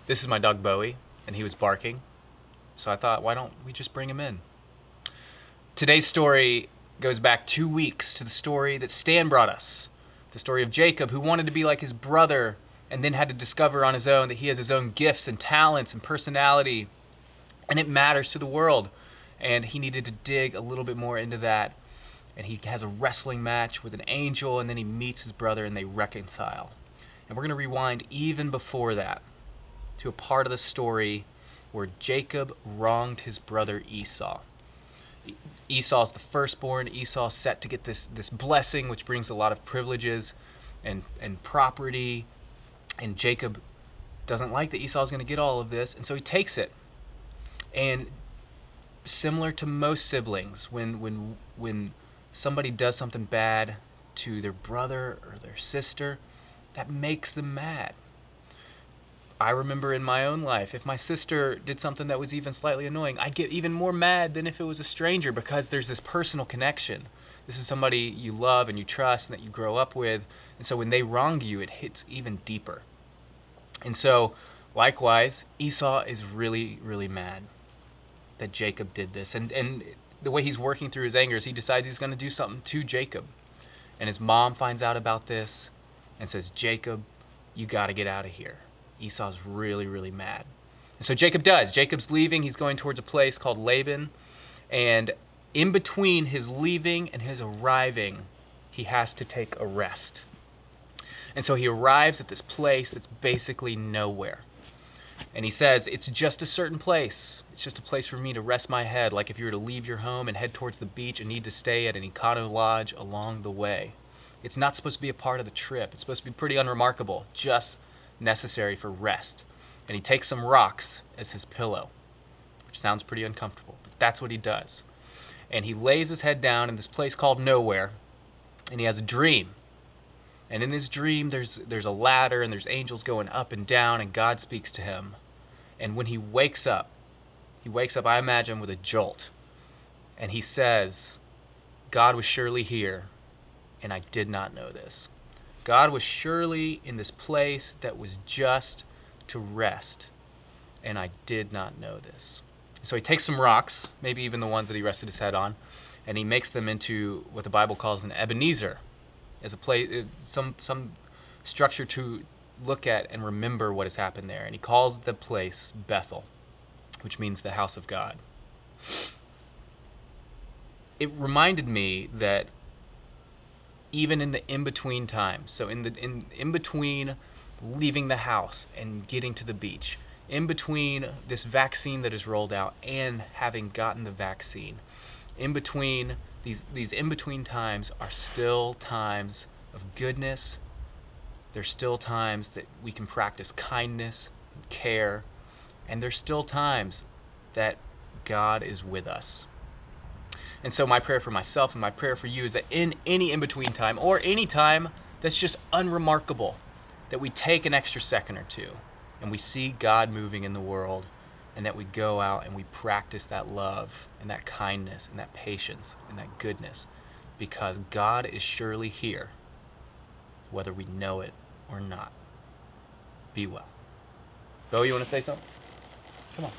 This is my dog Bowie, and he was barking. So I thought, why don't we just bring him in? Today's story goes back 2 weeks to the story that Stan brought us. The story of Jacob, who wanted to be like his brother and then had to discover on his own that he has his own gifts and talents and personality, and it matters to the world. And he needed to dig a little bit more into that. And he has a wrestling match with an angel, and then he meets his brother and they reconcile. And we're going to rewind even before that to a part of the story where Jacob wronged his brother Esau. Esau's the firstborn. Esau's set to get this blessing, which brings a lot of privileges and property. And Jacob doesn't like that Esau's going to get all of this, and so he takes it. And similar to most siblings, when somebody does something bad to their brother or their sister, that makes them mad. I remember in my own life, if my sister did something that was even slightly annoying, I'd get even more mad than if it was a stranger, because there's this personal connection. This is somebody you love and you trust and that you grow up with, and so when they wrong you, it hits even deeper. And so, likewise, Esau is really, really mad that Jacob did this. And the way he's working through his anger is he decides he's going to do something to Jacob. And his mom finds out about this and says, Jacob, you got to get out of here. Esau's really, really mad. And so Jacob does. Jacob's leaving. He's going towards a place called Laban. And in between his leaving and his arriving, he has to take a rest. And so he arrives at this place that's basically nowhere. And he says, it's just a certain place. It's just a place for me to rest my head, like if you were to leave your home and head towards the beach and need to stay at an econo lodge along the way. It's not supposed to be a part of the trip. It's supposed to be pretty unremarkable, just necessary for rest. And he takes some rocks as his pillow, which sounds pretty uncomfortable, but that's what he does. And he lays his head down in this place called nowhere, and he has a dream. And in his dream, there's a ladder, and there's angels going up and down, and God speaks to him. And when he wakes up, I imagine, with a jolt. And he says, God was surely here, and I did not know this. God was surely in this place that was just to rest, and I did not know this. So he takes some rocks, maybe even the ones that he rested his head on, and he makes them into what the Bible calls an Ebenezer, as a place, some structure to look at and remember what has happened there. And he calls the place Bethel, which means the house of God. It reminded me that even in the in-between times, so in between leaving the house and getting to the beach, in between this vaccine that is rolled out and having gotten the vaccine, in between these in-between times are still times of goodness. There's still times that we can practice kindness and care, and there's still times that God is with us. And so my prayer for myself and my prayer for you is that in any in-between time, or any time that's just unremarkable, that we take an extra second or two and we see God moving in the world, and that we go out and we practice that love and that kindness and that patience and that goodness, because God is surely here, whether we know it or not. Be well. Bo, you want to say something? Come on.